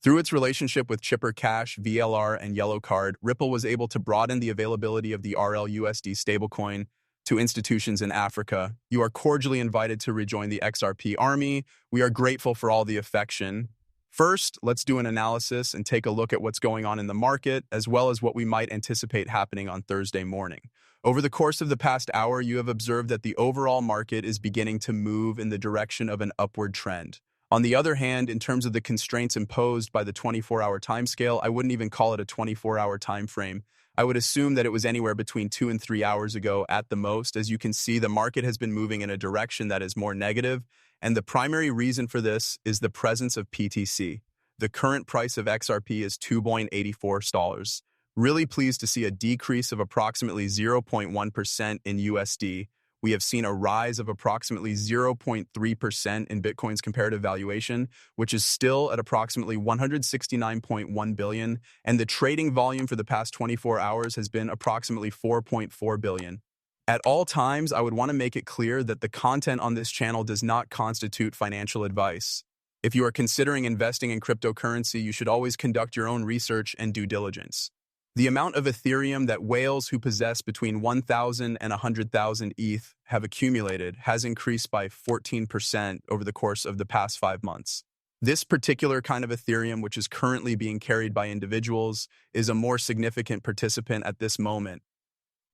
Through its relationship with Chipper Cash, VLR, and Yellow Card, Ripple was able to broaden the availability of the RLUSD stablecoin to institutions in Africa. You are cordially invited to rejoin the XRP army. We are grateful for all the affection. First, let's do an analysis and take a look at what's going on in the market, as well as what we might anticipate happening on Thursday morning. Over the course of the past hour, you have observed that the overall market is beginning to move in the direction of an upward trend. On the other hand, in terms of the constraints imposed by the 24-hour timescale, I wouldn't even call it a 24-hour time frame. I would assume that it was anywhere between 2 and 3 hours ago at the most. As you can see, the market has been moving in a direction that is more negative, and the primary reason for this is the presence of PTC. The current price of XRP is $2.84. Really pleased to see a decrease of approximately 0.1% in USD. We have seen a rise of approximately 0.3% in Bitcoin's comparative valuation, which is still at approximately 169.1 billion, and the trading volume for the past 24 hours has been approximately 4.4 billion. At all times, I would want to make it clear that the content on this channel does not constitute financial advice. If you are considering investing in cryptocurrency, you should always conduct your own research and due diligence. The amount of Ethereum that whales who possess between 1,000 and 100,000 ETH have accumulated has increased by 14% over the course of the past 5 months. This particular kind of Ethereum, which is currently being carried by individuals, is a more significant participant at this moment.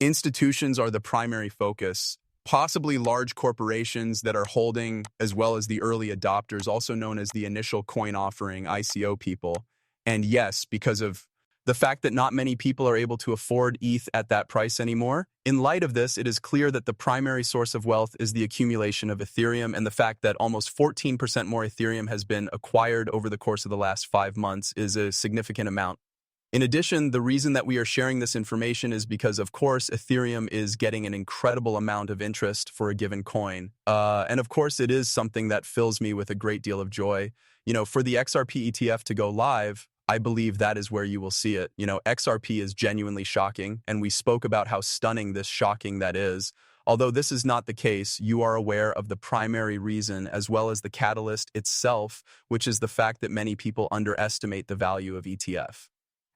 Institutions are the primary focus, possibly large corporations that are holding, as well as the early adopters, also known as the initial coin offering, ICO people. And yes, because of the fact that not many people are able to afford ETH at that price anymore. In light of this, it is clear that the primary source of wealth is the accumulation of Ethereum, and the fact that almost 14% more Ethereum has been acquired over the course of the last 5 months is a significant amount. In addition, the reason that we are sharing this information is because, of course, Ethereum is getting an incredible amount of interest for a given coin. And of course, it is something that fills me with a great deal of joy. For the XRP ETF to go live, I believe that is where you will see it. XRP is genuinely shocking, and we spoke about how stunning this shocking that is. Although this is not the case, you are aware of the primary reason as well as the catalyst itself, which is the fact that many people underestimate the value of ETF.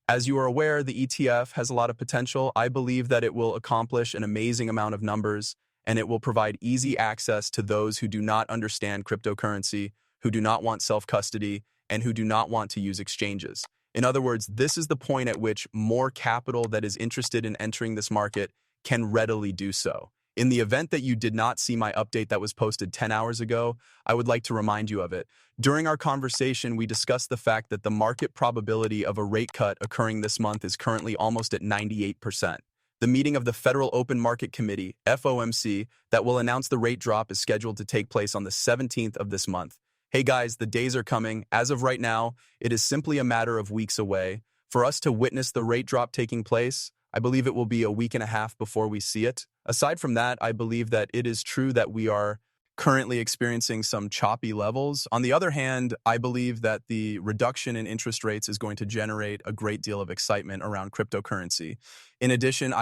As you are aware, the ETF has a lot of potential. I believe that it will accomplish an amazing amount of numbers, and it will provide easy access to those who do not understand cryptocurrency, who do not want self-custody, and who do not want to use exchanges. In other words, this is the point at which more capital that is interested in entering this market can readily do so. In the event that you did not see my update that was posted 10 hours ago, I would like to remind you of it. During our conversation, we discussed the fact that the market probability of a rate cut occurring this month is currently almost at 98%. The meeting of the Federal Open Market Committee, FOMC, that will announce the rate drop is scheduled to take place on the 17th of this month. Hey guys, the days are coming. As of right now, it is simply a matter of weeks away. For us to witness the rate drop taking place, I believe it will be a week and a half before we see it. Aside from that, I believe that it is true that we are currently experiencing some choppy levels. On the other hand, I believe that the reduction in interest rates is going to generate a great deal of excitement around cryptocurrency. In addition,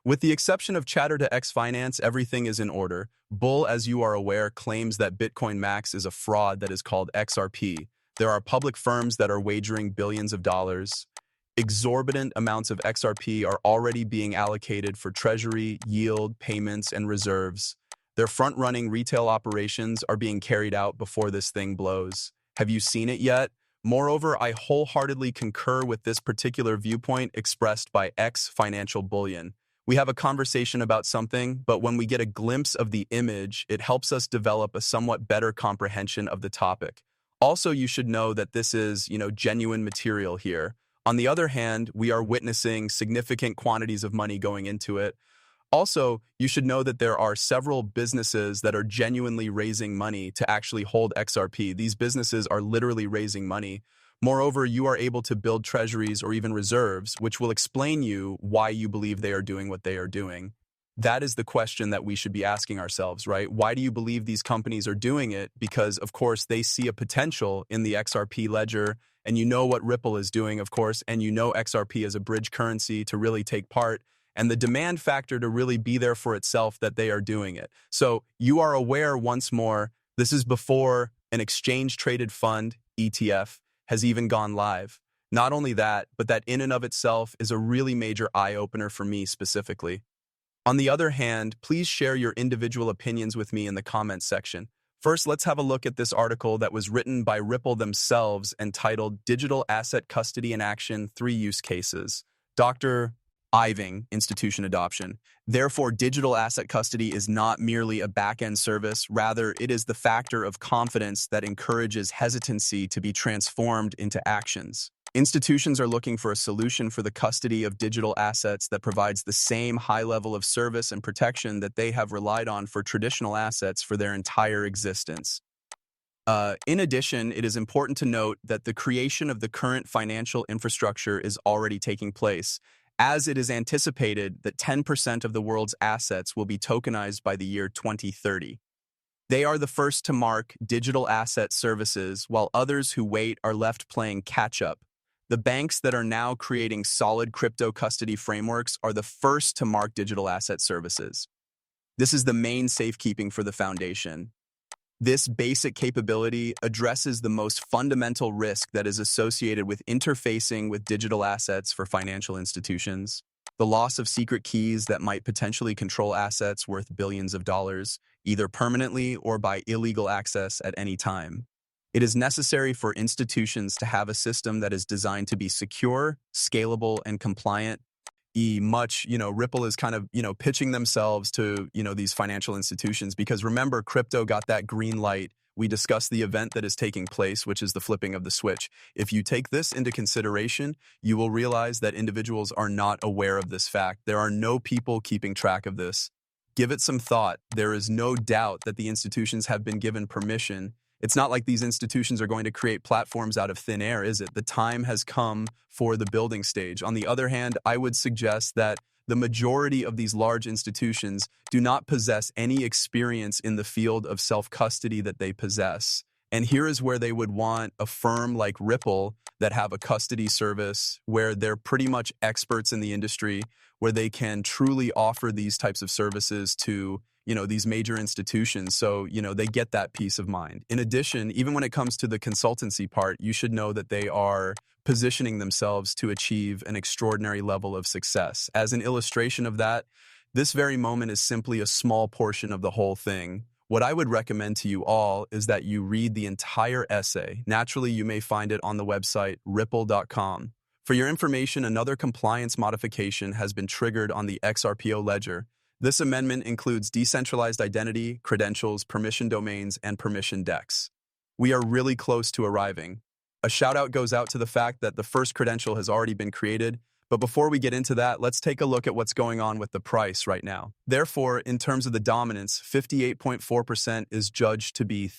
with the exception of chatter to X Finance, everything is in order. Bull, as you are aware, claims that Bitcoin Max is a fraud that is called XRP. There are public firms that are wagering billions of dollars. Exorbitant amounts of XRP are already being allocated for treasury, yield, payments, and reserves. Their front-running retail operations are being carried out before this thing blows. Have you seen it yet? Moreover, I wholeheartedly concur with this particular viewpoint expressed by X Financial Bullion. We have a conversation about something, but when we get a glimpse of the image, it helps us develop a somewhat better comprehension of the topic. Also, you should know that this is, genuine material here. On the other hand, we are witnessing significant quantities of money going into it. Also, you should know that there are several businesses that are genuinely raising money to actually hold XRP. These businesses are literally raising money. Moreover, you are able to build treasuries or even reserves, which will explain you why you believe they are doing what they are doing. That is the question that we should be asking ourselves, right? Why do you believe these companies are doing it? Because, of course, they see a potential in the XRP ledger, and you know what Ripple is doing, of course, and you know XRP is a bridge currency to really take part, and the demand factor to really be there for itself that they are doing it. So you are aware once more, this is before an exchange-traded fund, ETF, has even gone live. Not only that, but that in and of itself is a really major eye-opener for me specifically. On the other hand, please share your individual opinions with me in the comments section. First, let's have a look at this article that was written by Ripple themselves and titled Digital Asset Custody in Action, 3 Use Cases. Dr. Iving, Institution Adoption. Therefore, digital asset custody is not merely a back-end service. Rather, it is the factor of confidence that encourages hesitancy to be transformed into actions. Institutions are looking for a solution for the custody of digital assets that provides the same high level of service and protection that they have relied on for traditional assets for their entire existence. In addition, it is important to note that the creation of the current financial infrastructure is already taking place, as it is anticipated that 10% of the world's assets will be tokenized by the year 2030. They are the first to mark digital asset services, while others who wait are left playing catch-up. The banks that are now creating solid crypto custody frameworks are the first to mark digital asset services. This is the main safekeeping for the foundation. This basic capability addresses the most fundamental risk that is associated with interfacing with digital assets for financial institutions. The loss of secret keys that might potentially control assets worth billions of dollars, either permanently or by illegal access at any time. It is necessary for institutions to have a system that is designed to be secure, scalable, and compliant. Ripple is kind of, pitching themselves to, these financial institutions because remember, crypto got that green light. We discussed the event that is taking place, which is the flipping of the switch. If you take this into consideration, you will realize that individuals are not aware of this fact. There are no people keeping track of this. Give it some thought. There is no doubt that the institutions have been given permission. It's not like these institutions are going to create platforms out of thin air, is it? The time has come for the building stage. On the other hand, I would suggest that the majority of these large institutions do not possess any experience in the field of self-custody that they possess. And here is where they would want a firm like Ripple that have a custody service where they're pretty much experts in the industry, where they can truly offer these types of services to these major institutions. So, they get that peace of mind. In addition, even when it comes to the consultancy part, you should know that they are positioning themselves to achieve an extraordinary level of success. As an illustration of that, this very moment is simply a small portion of the whole thing. What I would recommend to you all is that you read the entire essay. Naturally, you may find it on the website ripple.com. For your information, another compliance modification has been triggered on the XRPO ledger. This amendment includes decentralized identity, credentials, permission domains, and permission DEX. We are really close to arriving. A shout out goes out to the fact that the first credential has already been created, but before we get into that, let's take a look at what's going on with the price right now. Therefore, in terms of the dominance, 58.4% is judged to be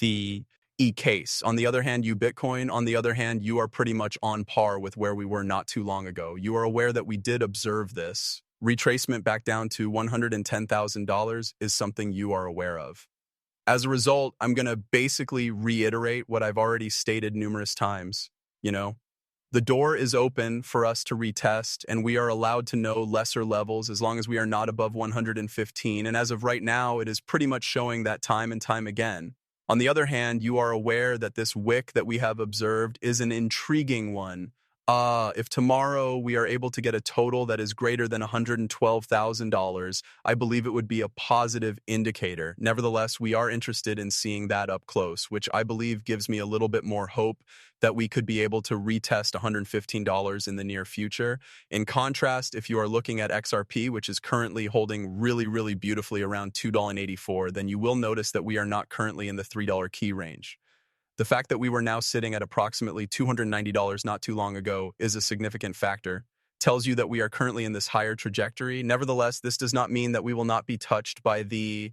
the case. On the other hand, you are pretty much on par with where we were not too long ago. You are aware that we did observe this. Retracement back down to $110,000 is something you are aware of. As a result, I'm going to basically reiterate what I've already stated numerous times. The door is open for us to retest, and we are allowed to know lesser levels as long as we are not above 115. And as of right now, it is pretty much showing that time and time again. On the other hand, you are aware that this wick that we have observed is an intriguing one. If tomorrow we are able to get a total that is greater than $112,000, I believe it would be a positive indicator. Nevertheless, we are interested in seeing that up close, which I believe gives me a little bit more hope that we could be able to retest $115 in the near future. In contrast, if you are looking at XRP, which is currently holding really, really beautifully around $2.84, then you will notice that we are not currently in the $3 key range. The fact that we were now sitting at approximately $290 not too long ago is a significant factor. Tells you that we are currently in this higher trajectory. Nevertheless, this does not mean that we will not be touched by the